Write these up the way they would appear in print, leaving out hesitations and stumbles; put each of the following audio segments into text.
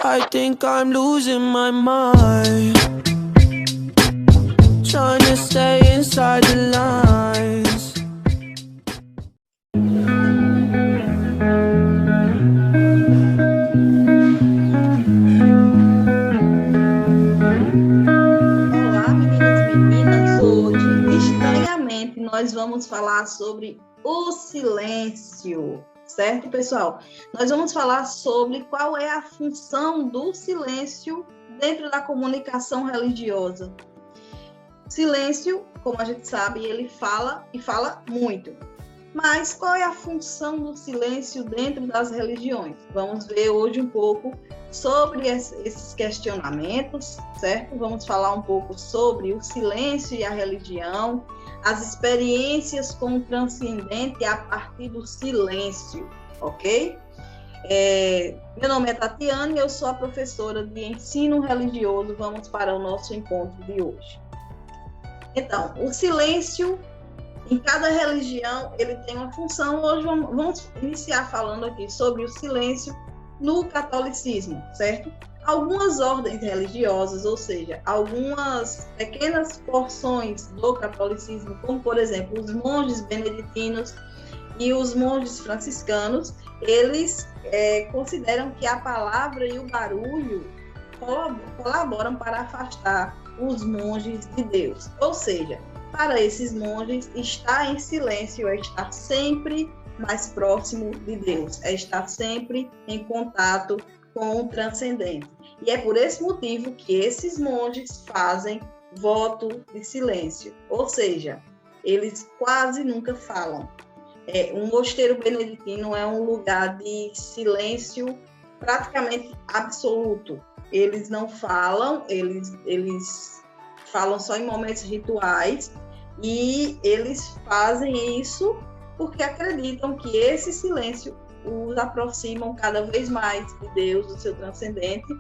I think I'm losing my mind, trying to stay inside the lines. Olá, meninos e meninas. Hoje, estranhamente, nós vamos falar sobre o silêncio, certo, pessoal? Nós vamos falar sobre qual é a função do silêncio dentro da comunicação religiosa. Silêncio, como a gente sabe, ele fala e fala muito. Mas qual é a função do silêncio dentro das religiões? Vamos ver hoje um pouco sobre esses questionamentos, certo? Vamos falar um pouco sobre o silêncio e a religião, as experiências com o transcendente a partir do silêncio, ok? Meu nome é Tatiana e eu sou a professora de ensino religioso. Vamos para o nosso encontro de hoje. Então, o silêncio, em cada religião, ele tem uma função. Hoje vamos iniciar falando aqui sobre o silêncio no catolicismo, certo? Algumas ordens religiosas, ou seja, algumas pequenas porções do catolicismo, como, por exemplo, os monges beneditinos e os monges franciscanos, eles consideram que a palavra e o barulho colaboram para afastar os monges de Deus. Ou seja, para esses monges, estar em silêncio é estar sempre mais próximo de Deus, é estar sempre em contato com o transcendente. E é por esse motivo que esses monges fazem voto de silêncio, ou seja, eles quase nunca falam. Um mosteiro beneditino é um lugar de silêncio praticamente absoluto. Eles não falam, eles falam só em momentos rituais, e eles fazem isso porque acreditam que esse silêncio os aproximam cada vez mais de Deus, do seu transcendente,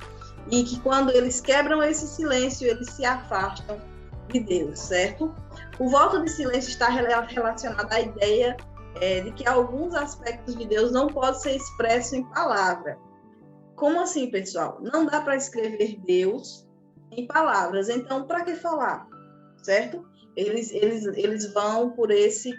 e que quando eles quebram esse silêncio, eles se afastam de Deus, certo? O voto de silêncio está relacionado à ideia de que alguns aspectos de Deus não podem ser expressos em palavra. Como assim, pessoal? Não dá para escrever Deus em palavras, então para que falar, certo? Eles vão por esse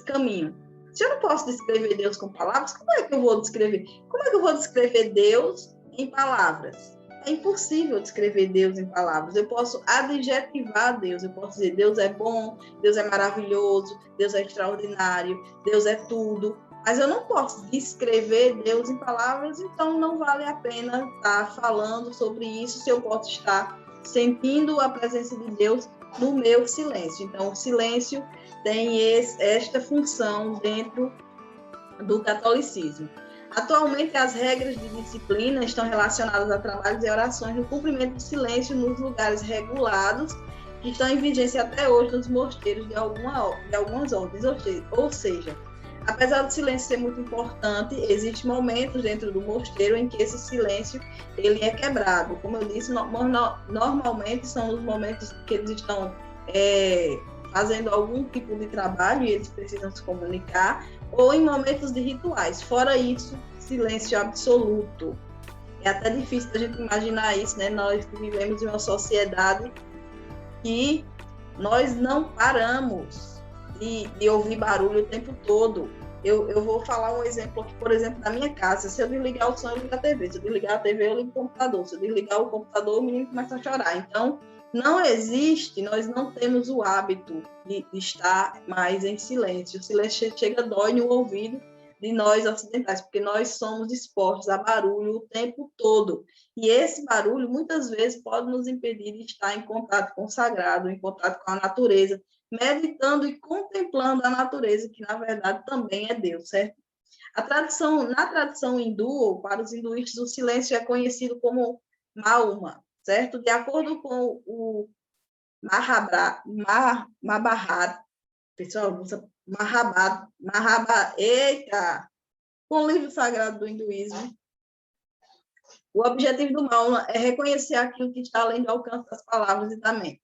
caminho. Se eu não posso descrever Deus com palavras, como é que eu vou descrever? Como é que eu vou descrever Deus em palavras? É impossível descrever Deus em palavras. Eu posso adjetivar Deus, eu posso dizer Deus é bom, Deus é maravilhoso, Deus é extraordinário, Deus é tudo. Mas eu não posso descrever Deus em palavras, então não vale a pena estar falando sobre isso se eu posso estar sentindo a presença de Deus no meu silêncio. Então, o silêncio tem esta função dentro do catolicismo. Atualmente, as regras de disciplina estão relacionadas a trabalhos e orações no cumprimento do silêncio nos lugares regulados, que estão em vigência até hoje nos mosteiros de algumas ordens. Ou seja, apesar do silêncio ser muito importante, existem momentos dentro do mosteiro em que esse silêncio ele é quebrado. Como eu disse, normalmente são os momentos que eles estão fazendo algum tipo de trabalho e eles precisam se comunicar, ou em momentos de rituais. Fora isso, silêncio absoluto. É até difícil a gente imaginar isso, né? Nós vivemos em uma sociedade que nós não paramos de ouvir barulho o tempo todo. Eu vou falar um exemplo aqui, por exemplo, da minha casa. Se eu desligar o som, eu ligo a TV. Se eu desligar a TV, eu ligo o computador. Se eu desligar o computador, o menino começa a chorar. Então, não existe, nós não temos o hábito de estar mais em silêncio. O silêncio chega, dói no ouvido de nós ocidentais, porque nós somos expostos a barulho o tempo todo. E esse barulho, muitas vezes, pode nos impedir de estar em contato com o sagrado, em contato com a natureza, meditando e contemplando a natureza, que na verdade também é Deus, certo? Na tradição hindu, para os hinduístas, o silêncio é conhecido como Mauma, certo? De acordo com o Mahabharata, pessoal, eita! Com o livro sagrado do hinduísmo, o objetivo do Mauma é reconhecer aquilo que está além do alcance das palavras e da mente.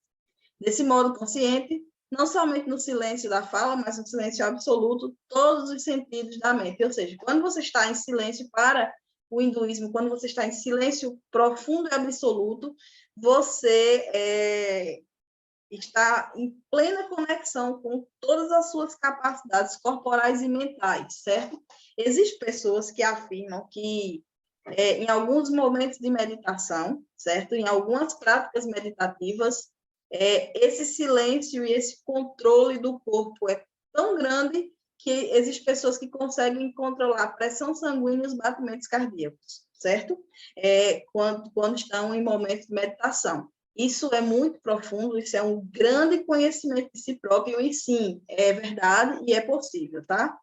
Desse modo consciente, não somente no silêncio da fala, mas no silêncio absoluto, todos os sentidos da mente. Ou seja, quando você está em silêncio para o hinduísmo, quando você está em silêncio profundo e absoluto, você está em plena conexão com todas as suas capacidades corporais e mentais, certo? Existem pessoas que afirmam que em alguns momentos de meditação, certo? Em algumas práticas meditativas, esse silêncio e esse controle do corpo é tão grande que existem pessoas que conseguem controlar a pressão sanguínea e os batimentos cardíacos, certo? Quando estão em momentos de meditação. Isso é muito profundo, isso é um grande conhecimento de si próprio, e sim, é verdade e é possível, tá?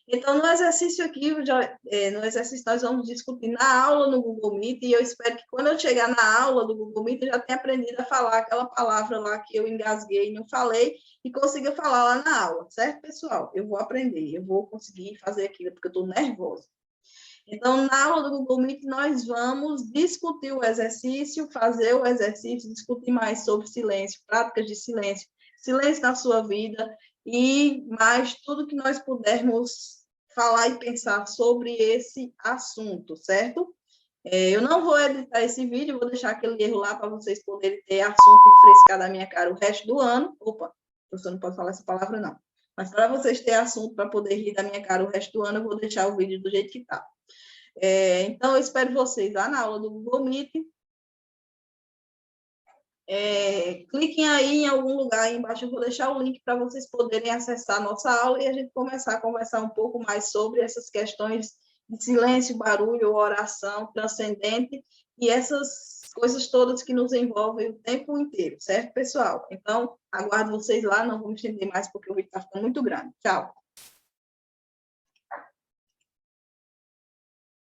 Então, no exercício aqui, no exercício nós vamos discutir na aula no Google Meet, e eu espero que quando eu chegar na aula do Google Meet, eu já tenha aprendido a falar aquela palavra lá que eu engasguei e não falei, e consiga falar lá na aula, certo, pessoal? Eu vou aprender, eu vou conseguir fazer aquilo, porque eu estou nervosa. Então, na aula do Google Meet, nós vamos discutir o exercício, fazer o exercício, discutir mais sobre silêncio, práticas de silêncio, silêncio na sua vida, e mais tudo que nós pudermos falar e pensar sobre esse assunto, certo? Eu não vou editar esse vídeo, vou deixar aquele erro lá para vocês poderem ter assunto e frescar da minha cara o resto do ano. Opa, professor, não pode falar essa palavra, não. Mas para vocês terem assunto para poder rir da minha cara o resto do ano, eu vou deixar o vídeo do jeito que está. Então, eu espero vocês lá na aula do Google Meet. Cliquem aí em algum lugar aí embaixo, eu vou deixar o link para vocês poderem acessar a nossa aula e a gente começar a conversar um pouco mais sobre essas questões de silêncio, barulho, oração transcendente e essas coisas todas que nos envolvem o tempo inteiro, certo, pessoal? Então, aguardo vocês lá, não vou me estender mais porque o vídeo está ficando muito grande. Tchau!